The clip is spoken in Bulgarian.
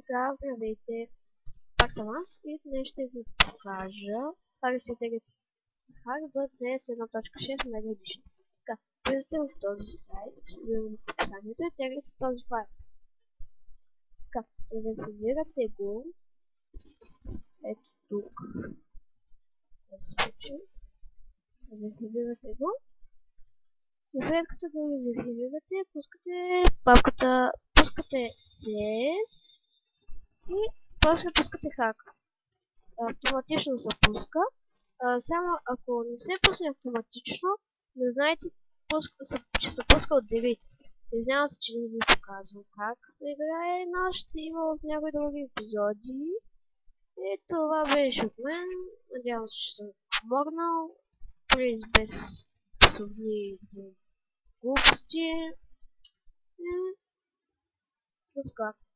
Така, здравейте, пак съм аз и днес ще ви покажа как да се теглите хак за CS 1.6 Mega Edition. Така, влизате в този сайт, в описанието и теглите този файл. Така, резервирате го, ето тук, в този случай, резервирате го и след като го резервирате, пускате папката, пускате CS и после пускате хак. Автоматично се пуска. Само ако не се пусне автоматично, не знаете, че се пуска от delete. Извинявам се, че не ви показвам как се играе, но ще има в някои други епизоди. И това беше от мен. Надявам се, че съм помогнал. Плиз без псовни глупости. И до скоро.